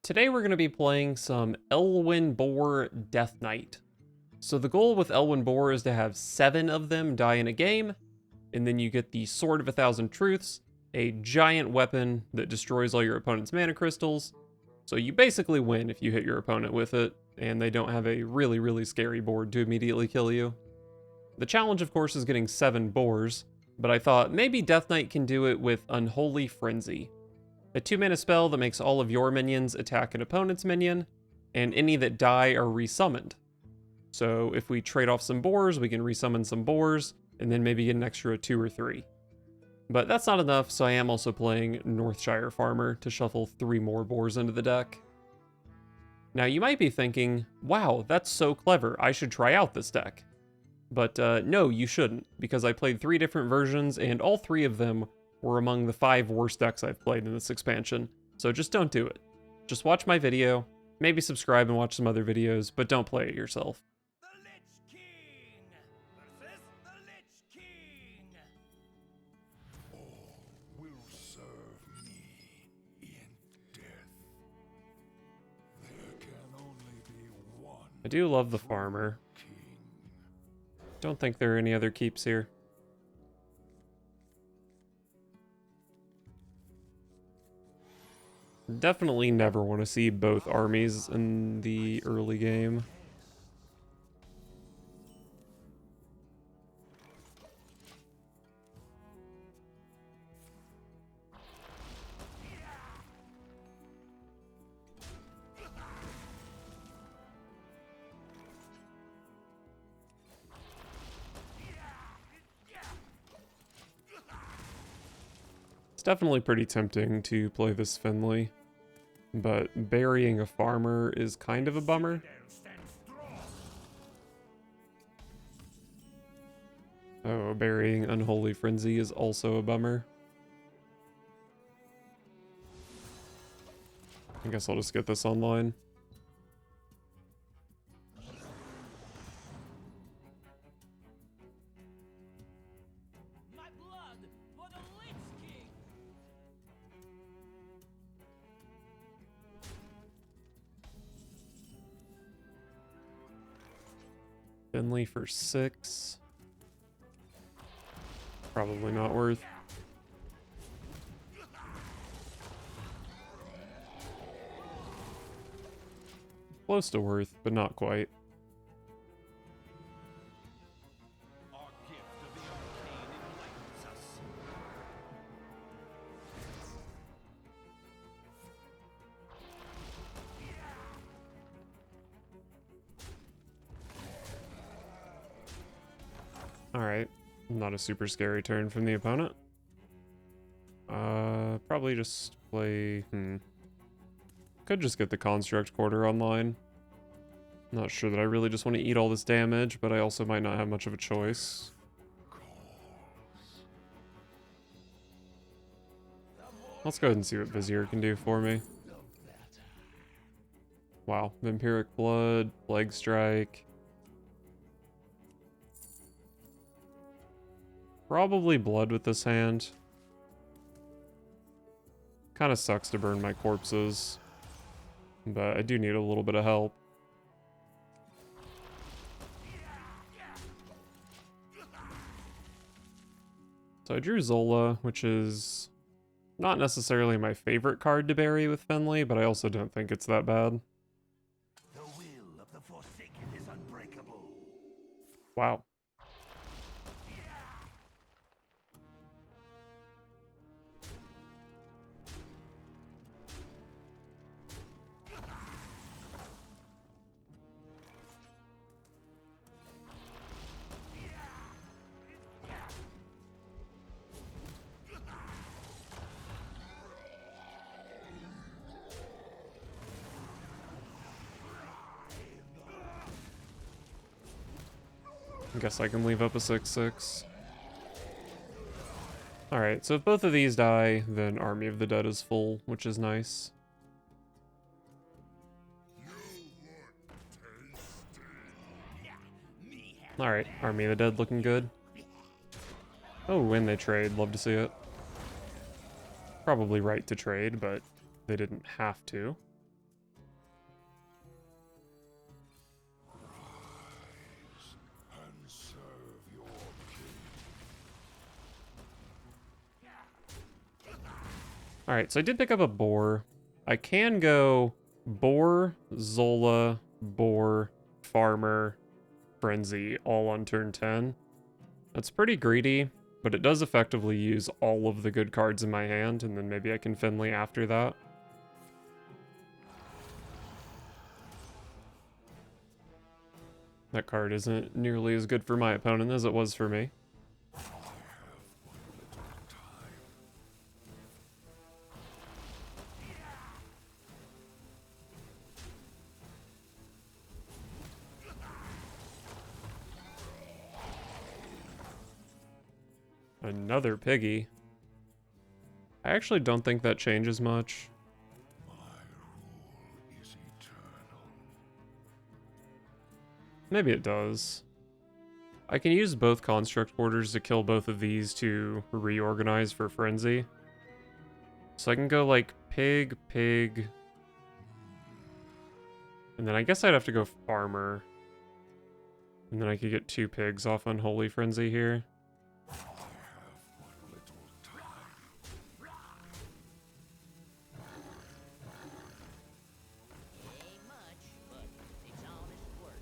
Today we're going to be playing some Elwyn Boar Death Knight. So the goal with Elwyn Boar is to have 7 of them die in a game, and then you get the Sword of 1,000 Truths, a giant weapon that destroys all your opponent's mana crystals. So you basically win if you hit your opponent with it, and they don't have a really scary board to immediately kill you. The challenge, of course, is getting 7 boars, but I thought maybe Death Knight can do it with Unholy Frenzy. A 2-mana spell that makes all of your minions attack an opponent's minion, and any that die are resummoned. So if we trade off some boars, we can resummon some boars, and then maybe get an extra 2 or 3. But that's not enough, so I am also playing Northshire Farmer to shuffle 3 more boars into the deck. Now you might be thinking, wow, that's so clever, I should try out this deck. But no, you shouldn't, because I played 3 different versions, and all 3 of them were among the 5 worst decks I've played in this expansion, so just don't do it. Just watch my video, maybe subscribe and watch some other videos, but don't play it yourself. The Lich King versus the Lich King. All will serve me in death. There can only be one I do love the farmer. king. Don't think there are any other keeps here. Definitely never want to see both armies in the early game. It's definitely pretty tempting to play this Finley, but burying a farmer is kind of a bummer. Oh, burying Unholy Frenzy is also a bummer. I guess I'll just get this online. My blood for the Lich King. Finley for 6. Probably not worth. Close to worth, but not quite. Our gift of the arcane enlightens us. Alright, not a super scary turn from the opponent. Probably just play, Could just get the Construct Quarter online. Not sure that I really just want to eat all this damage, but I also might not have much of a choice. Let's go ahead and see what Vizier can do for me. Wow, Vampiric Blood, Plague Strike. Probably Blood with this hand. Kind of sucks to burn my corpses, but I do need a little bit of help. So I drew Zola, which is not necessarily my favorite card to bury with Finley, but I also don't think it's that bad. The will of the Forsaken is unbreakable. Wow. I guess I can leave up a 6/6. Alright, so if both of these die, then Army of the Dead is full, which is nice. Alright, Army of the Dead looking good. Oh, when they trade, love to see it. Probably right to trade, but they didn't have to. All right, so I did pick up a boar. I can go boar, Zola, boar, farmer, frenzy, all on turn 10. That's pretty greedy, but it does effectively use all of the good cards in my hand, and then maybe I can Finley after that. That card isn't nearly as good for my opponent as it was for me. Another piggy. I actually don't think that changes much. My rule is eternal. Maybe it does. I can use both construct orders to kill both of these to reorganize for frenzy. So I can go like pig, pig. And then I guess I'd have to go farmer. And then I could get 2 pigs off Unholy Frenzy here. I have but little time. Ain't much, but it's honest work.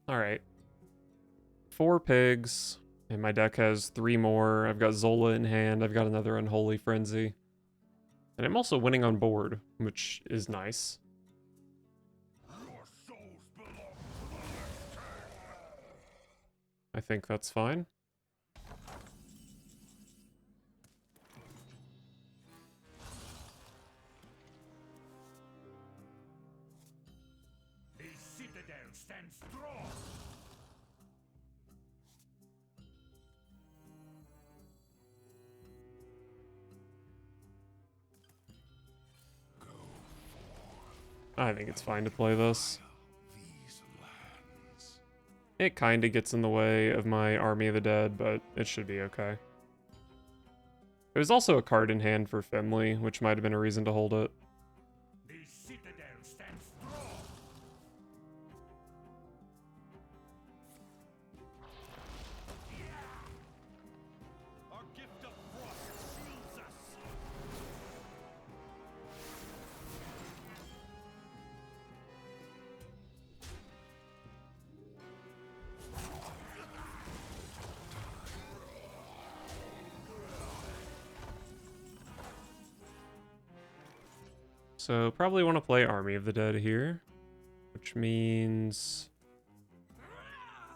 Alright. 4 pigs. And my deck has 3 more. I've got Zola in hand. I've got another Unholy Frenzy. And I'm also winning on board, which is nice. Your souls belong to the Lich King. I think that's fine. The citadel stands strong. I think it's fine to play this. These lands. It kind of gets in the way of my Army of the Dead, but it should be okay. There's also a card in hand for Finley, which might have been a reason to hold it. The citadel stands strong. Our gift of frost shields us. So probably want to play Army of the Dead here, which means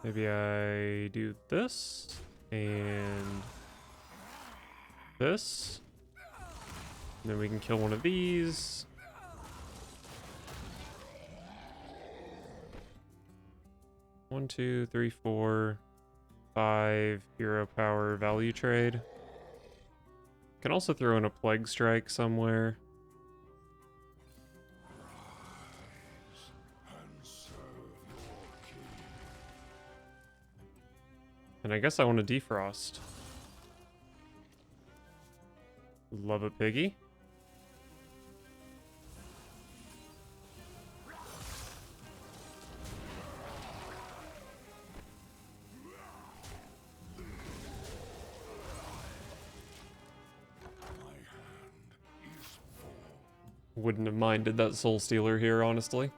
maybe I do this and this. And then we can kill one of these. One, two, three, 4, 5 hero power value trade. Can also throw in a plague strike somewhere. And serve your king. And I guess I want to defrost. Love a piggy. My hand is full. Wouldn't have minded that Soul Stealer here, honestly.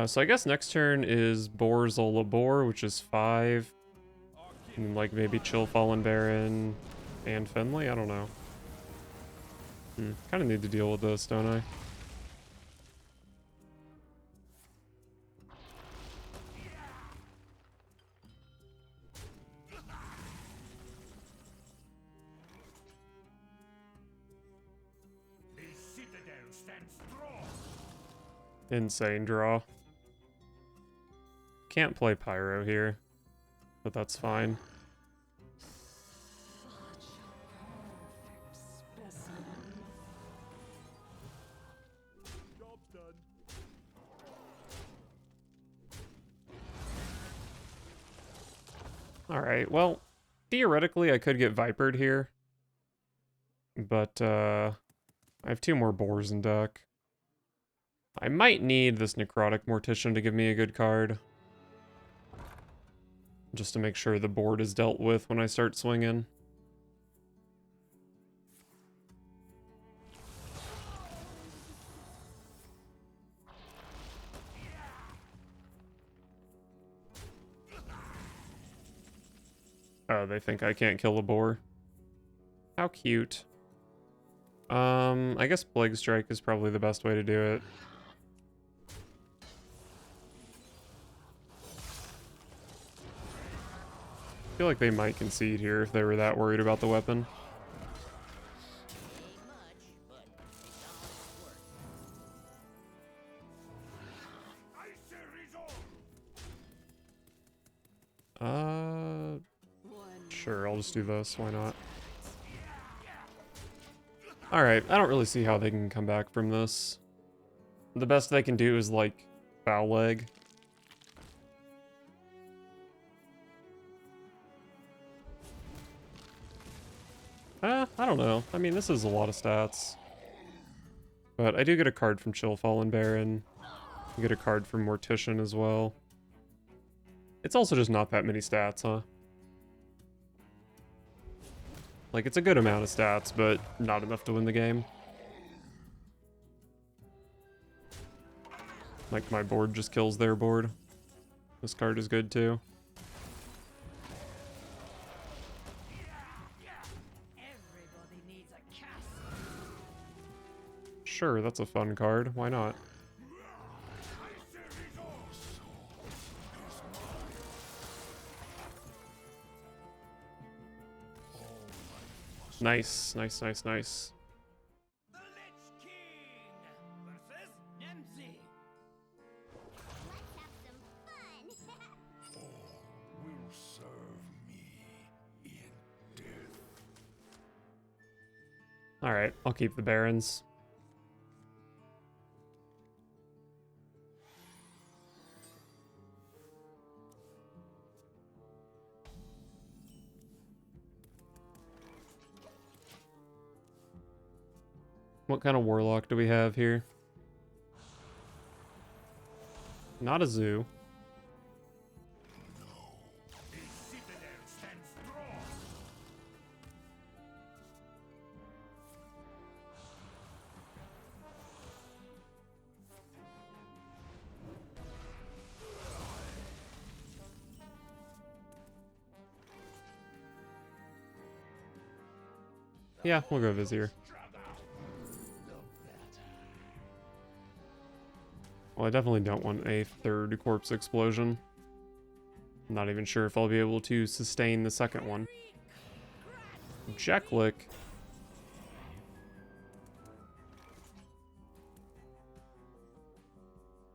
So I guess next turn is Boar Zola Boar, which is 5. And like maybe Chill Fallen Baron and Finley? I don't know. Kind of need to deal with this, don't I? The citadel stands strong. Insane draw. Can't play Pyro here, but that's fine. Job's done. Alright, well, theoretically I could get Vipered here. But, I have 2 more boars in deck. I might need this Necrotic Mortician to give me a good card. Just to make sure the board is dealt with when I start swinging. Oh, they think I can't kill a boar. How cute. I guess Plague Strike is probably the best way to do it. I feel like they might concede here if they were that worried about the weapon. Ain't much, but it's all it's worth. Sure, I'll just do this. Why not? Alright, I don't really see how they can come back from this. The best they can do is, like, foul leg. I don't know. I mean, this is a lot of stats. But I do get a card from Chill Fallen Baron. I get a card from Mortician as well. It's also just not that many stats, huh? Like, it's a good amount of stats, but not enough to win the game. Like, my board just kills their board. This card is good, too. Everybody needs a castle. Sure, that's a fun card. Why not? Nice, nice, nice, nice. The Lich King versus Nemzi. Let's have some fun. Will serve me in death. Alright, I'll keep the Barons. What kind of warlock do we have here? Not a zoo. A citadel stands strong. Yeah, we'll go Vizier. Well, I definitely don't want a third corpse explosion. I'm not even sure if I'll be able to sustain the second one. Jeklik.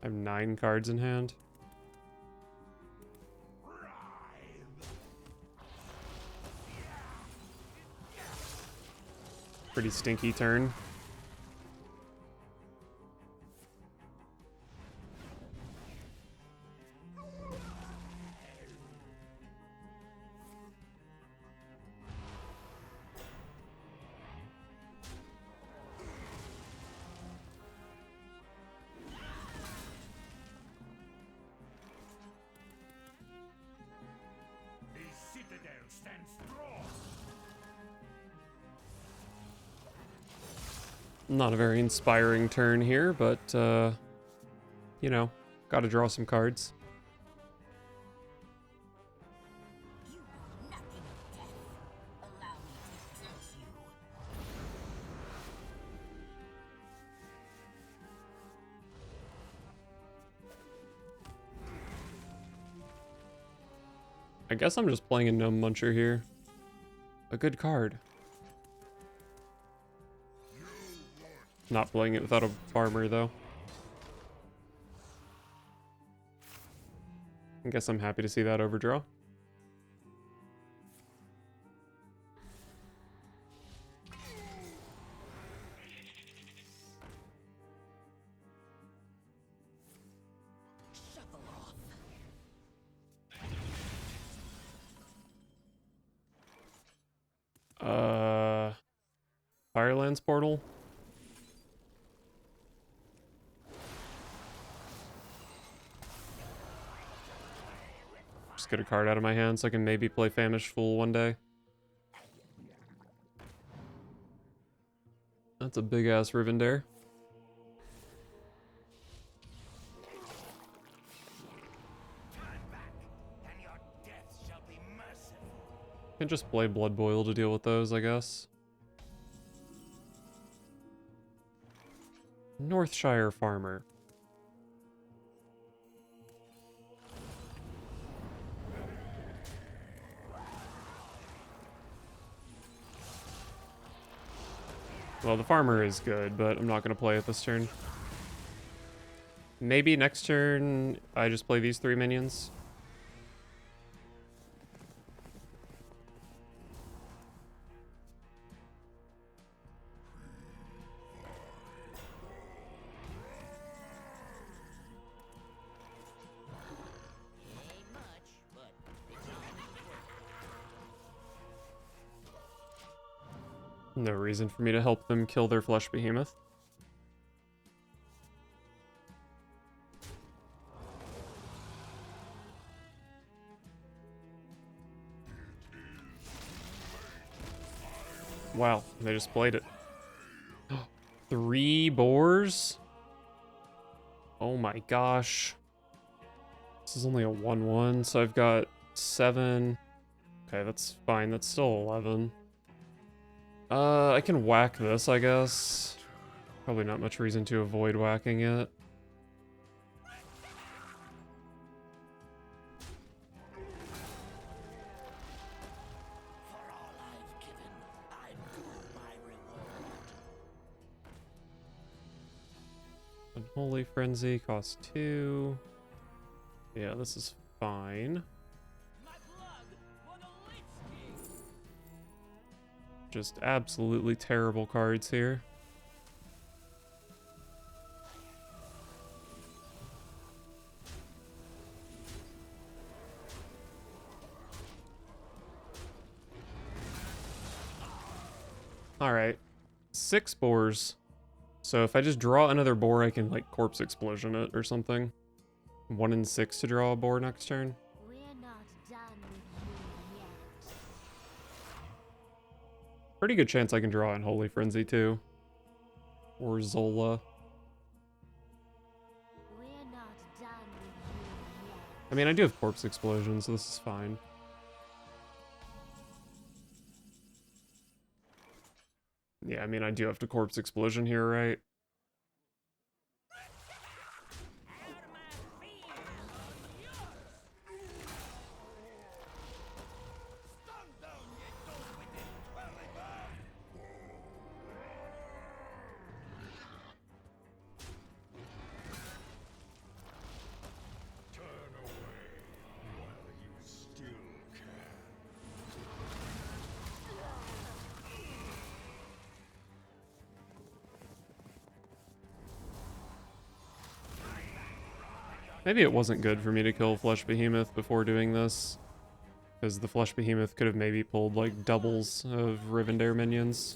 I have 9 cards in hand. Pretty stinky turn. A citadel stands strong. Not a very inspiring turn here, but, you know, gotta draw some cards. You know nothing of death. Allow me to judge you. I guess I'm just playing a Gnome Muncher here. A good card. Not playing it without a farmer, though. I guess I'm happy to see that overdraw. Shuffle off. Firelands Portal? Just get a card out of my hand so I can maybe play Famished Fool one day. That's a big-ass Rivendare. Can just play Blood Boil to deal with those, I guess. Northshire Farmer. Well, the farmer is good, but I'm not going to play it this turn. Maybe next turn I just play these 3 minions. No reason for me to help them kill their flesh behemoth. Wow, they just played it. 3 boars? Oh my gosh. This is only a 1/1, so I've got 7. Okay, that's fine. That's still 11. I can whack this, I guess. Probably not much reason to avoid whacking it. Unholy Frenzy costs 2. Yeah, this is fine. Just absolutely terrible cards here. Alright. 6 boars. So if I just draw another boar, I can like Corpse Explosion it or something. 1 in 6 to draw a boar next turn. We're not done with you yet. Pretty good chance I can draw Unholy Frenzy too. Or Zola. We're not done with you yet. I mean, I do have Corpse Explosion, so this is fine. Yeah, I mean, I do have to Corpse Explosion here, right? Maybe it wasn't good for me to kill Flesh Behemoth before doing this, because the Flesh Behemoth could have maybe pulled like doubles of Rivendare minions.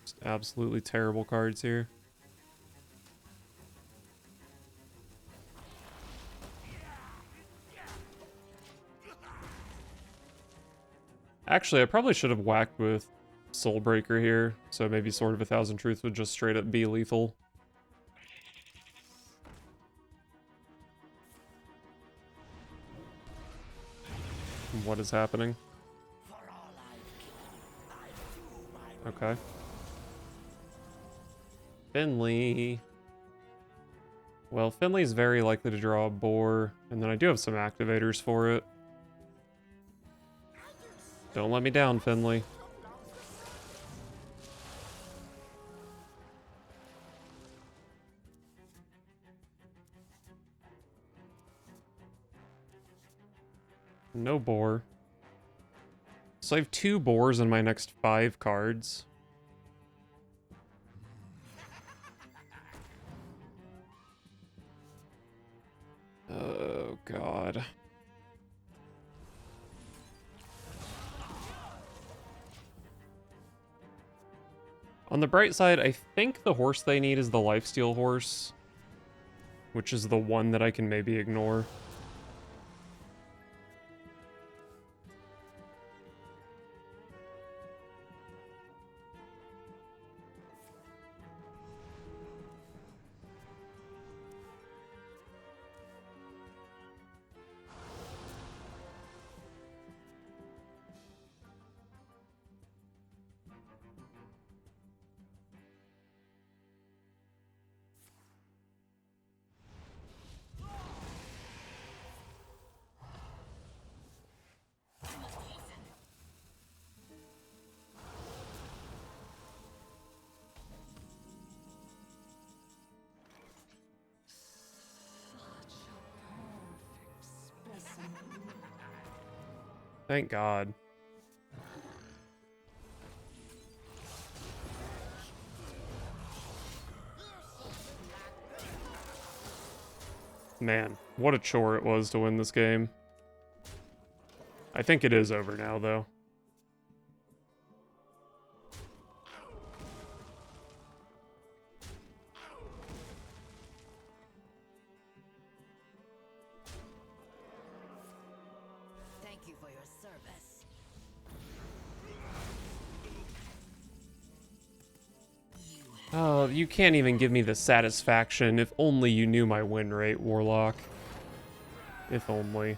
Just absolutely terrible cards here. Actually, I probably should have whacked with Soulbreaker here, so maybe Sword of a Thousand Truths would just straight up be lethal. What is happening? Okay. Finley. Well, Finley's very likely to draw a boar, and then I do have some activators for it. Don't let me down, Finley. No boar. So I have 2 boars in my next 5 cards. Oh, God. On the bright side, I think the horse they need is the Lifesteal horse, which is the one that I can maybe ignore. Thank God. Man, what a chore it was to win this game. I think it is over now, though. Thank you for your service. Oh, you can't even give me the satisfaction. If only you knew my win rate, Warlock. If only.